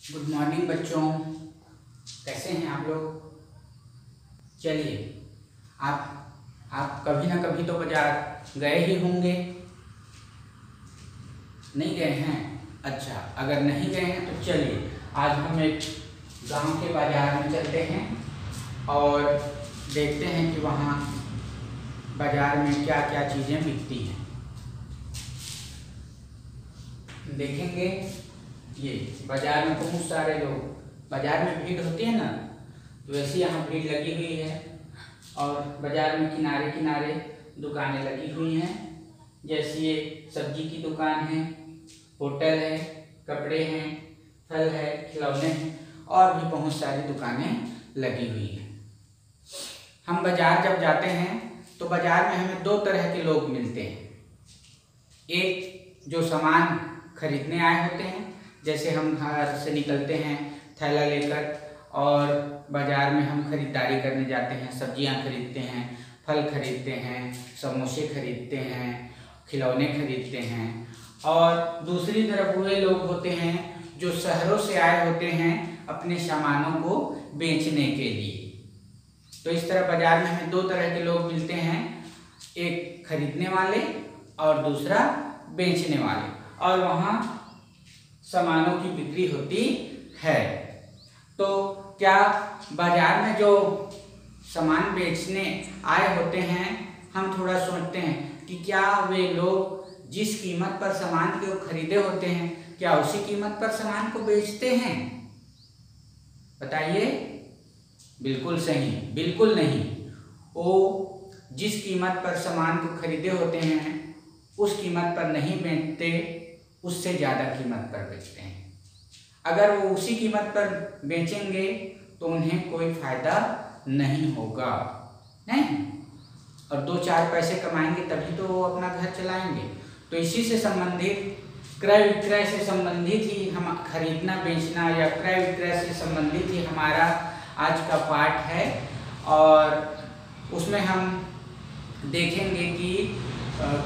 Good morning बच्चों, कैसे हैं आप लोग। चलिए, आप कभी ना कभी तो बाजार गए ही होंगे। नहीं गए हैं? अच्छा, अगर नहीं गए हैं तो चलिए आज हम एक गांव के बाजार में चलते हैं और देखते हैं कि वहाँ बाजार में क्या क्या चीज़ें बिकती हैं। देखेंगे ये बाजार में बहुत सारे लोग, बाजार में भीड़ होती है ना, तो वैसे यहाँ भीड़ लगी हुई है और बाजार में किनारे किनारे दुकानें लगी हुई हैं। जैसे ये सब्जी की दुकान है, होटल है, कपड़े हैं, फल है, खिलौने हैं और भी बहुत सारी दुकानें लगी हुई हैं। हम बाजार जब जाते हैं तो बाजार में हमें दो तरह के लोग मिलते हैं। एक जो सामान खरीदने आए होते हैं, जैसे हम घर से निकलते हैं थैला लेकर और बाजार में हम खरीदारी करने जाते हैं, सब्जियां खरीदते हैं, फल खरीदते हैं, समोसे खरीदते हैं, खिलौने खरीदते हैं। और दूसरी तरफ वे लोग होते हैं जो शहरों से आए होते हैं अपने सामानों को बेचने के लिए। तो इस तरह बाजार में हमें दो तरह के लोग मिलते हैं, एक खरीदने वाले और दूसरा बेचने वाले, और वहाँ सामानों की बिक्री होती है। तो क्या बाजार में जो सामान बेचने आए होते हैं, हम थोड़ा सोचते हैं कि क्या वे लोग जिस कीमत पर सामान को खरीदे होते हैं क्या उसी कीमत पर सामान को बेचते हैं? बताइए। बिल्कुल सही, बिल्कुल नहीं। वो जिस कीमत पर सामान को खरीदे होते हैं उस कीमत पर नहीं बेचते, उससे ज़्यादा कीमत पर बेचते हैं। अगर वो उसी कीमत पर बेचेंगे तो उन्हें कोई फायदा नहीं होगा, नहीं, और दो चार पैसे कमाएंगे तभी तो वो अपना घर चलाएंगे। तो इसी से संबंधित, क्रय विक्रय से संबंधित ही हम खरीदना बेचना या क्रय विक्रय से संबंधित ही हमारा आज का पाठ है। और उसमें हम देखेंगे कि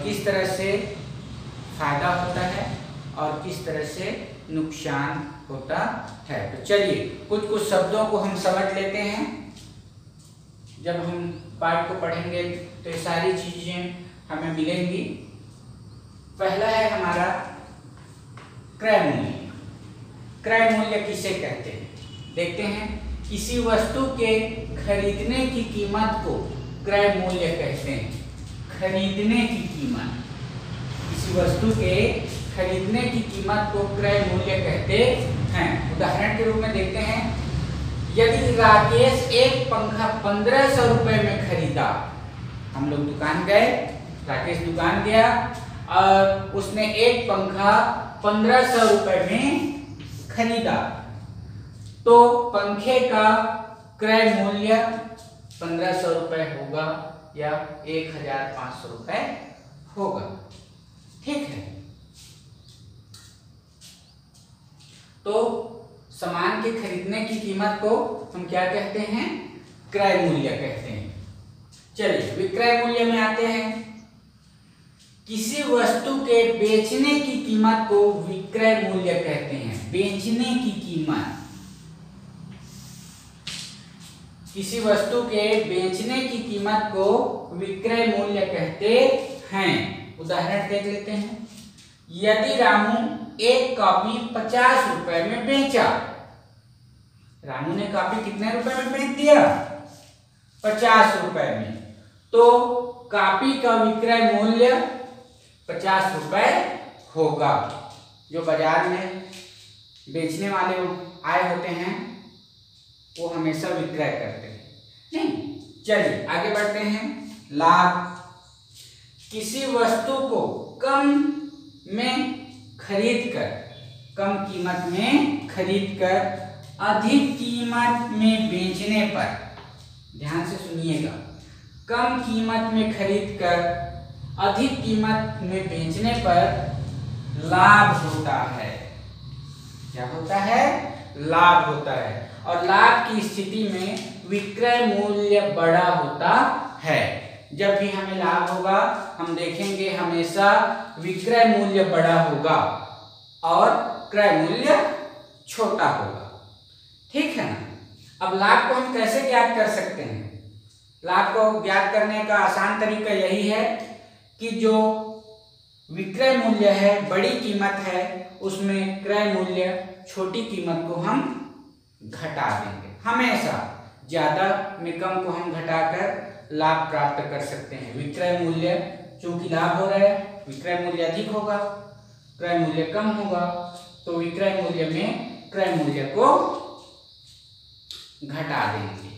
किस तरह से फायदा होता है और किस तरह से नुकसान होता है। तो चलिए कुछ शब्दों को हम समझ लेते हैं। जब हम पाठ को पढ़ेंगे तो ये सारी चीजें हमें मिलेंगी। पहला है हमारा क्रय मूल्य। क्रय मूल्य किसे कहते हैं? देखते हैं। किसी वस्तु के खरीदने की कीमत को क्रय मूल्य कहते हैं। खरीदने की कीमत, किसी वस्तु के खरीदने की कीमत को क्रय मूल्य कहते हैं। उदाहरण के रूप में देखते हैं, यदि राकेश एक पंखा 1500 रुपए में खरीदा, हम लोग दुकान गए, राकेश दुकान गया और उसने एक पंखा 1500 रुपए में खरीदा, तो पंखे का क्रय मूल्य 1500 रुपए होगा या 1500 रुपए होगा। ठीक है। तो सामान के खरीदने की कीमत को हम क्या कहते हैं? क्रय मूल्य कहते हैं। चलिए विक्रय मूल्य में आते हैं। किसी वस्तु के बेचने की कीमत को विक्रय मूल्य कहते हैं। बेचने की कीमत, किसी वस्तु के बेचने की कीमत को विक्रय मूल्य कहते हैं। उदाहरण देख लेते हैं। यदि रामू एक कॉपी 50 रुपए में बेचा, रामू ने कॉपी कितने रुपए में बेच दिया? 50 रुपए में, तो कॉपी का विक्रय मूल्य 50 रुपए होगा। जो बाजार में बेचने वाले आए होते हैं वो हमेशा विक्रय करते हैं, नहीं। चलिए आगे बढ़ते हैं। लाभ। किसी वस्तु को कम में खरीदकर, कम कीमत में खरीदकर अधिक कीमत में बेचने पर, ध्यान से सुनिएगा, कम कीमत में खरीदकर अधिक कीमत में बेचने पर लाभ होता है। क्या होता है? लाभ होता है। और लाभ की स्थिति में विक्रय मूल्य बड़ा होता है। जब भी हमें लाभ होगा हम देखेंगे हमेशा विक्रय मूल्य बड़ा होगा और क्रय मूल्य छोटा होगा। ठीक है ना। अब लाभ को हम कैसे ज्ञात कर सकते हैं? लाभ को ज्ञात करने का आसान तरीका यही है कि जो विक्रय मूल्य है, बड़ी कीमत है, उसमें क्रय मूल्य छोटी कीमत को हम घटा देंगे। हमेशा ज्यादा में कम को हम घटाकर लाभ प्राप्त कर सकते हैं। विक्रय मूल्य चूंकि लाभ हो रहा है, विक्रय मूल्य अधिक होगा, क्रय मूल्य कम होगा, तो विक्रय मूल्य में क्रय मूल्य को घटा देंगे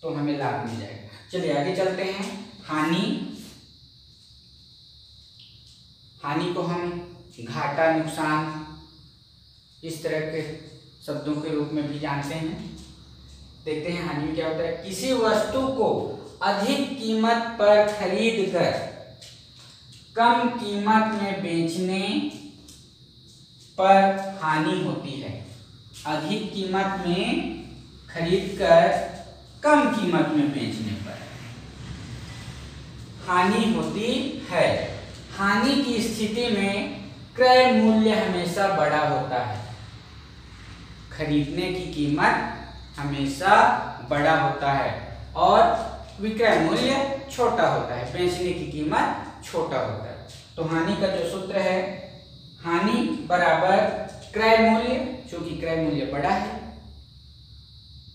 तो हमें लाभ मिल जाएगा। चलिए आगे चलते हैं। हानि को हम घाटा, नुकसान इस तरह के शब्दों के रूप में भी जानते हैं। देखते हैं हानि में क्या होता है। किसी वस्तु को अधिक कीमत पर खरीद कर कम कीमत में बेचने पर हानि होती है। अधिक कीमत में खरीद कर कम कीमत में बेचने पर हानि होती है। हानि की स्थिति में क्रय मूल्य हमेशा बड़ा होता है। खरीदने की कीमत हमेशा बड़ा होता है और विक्रय मूल्य छोटा होता है, बेचने की कीमत छोटा होता है। तो हानि का जो सूत्र है, हानि बराबर क्रय मूल्य, क्योंकि क्रय मूल्य बड़ा है,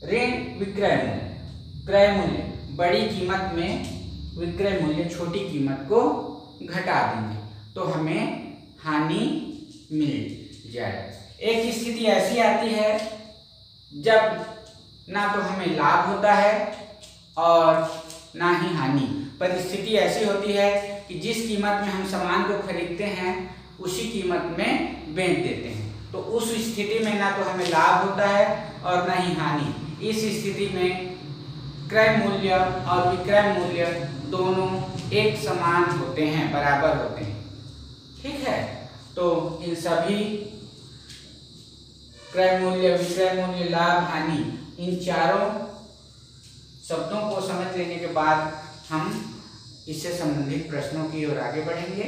ऋण विक्रय मूल्य। क्रय मूल्य बड़ी कीमत में विक्रय मूल्य छोटी कीमत को घटा देंगे तो हमें हानि मिल जाएगा। एक स्थिति ऐसी आती है जब ना तो हमें लाभ होता है और ना ही हानि। परिस्थिति ऐसी होती है कि जिस कीमत में हम सामान को खरीदते हैं उसी कीमत में बेच देते हैं, तो उस स्थिति में ना तो हमें लाभ होता है और ना ही हानि। इस स्थिति में क्रय मूल्य और विक्रय मूल्य दोनों एक समान होते हैं, बराबर होते हैं। ठीक है। तो इन सभी क्रय मूल्य, विक्रय मूल्य, लाभ, हानि, इन चारों शब्दों को समझ लेने के बाद हम इससे संबंधित प्रश्नों की ओर आगे बढ़ेंगे।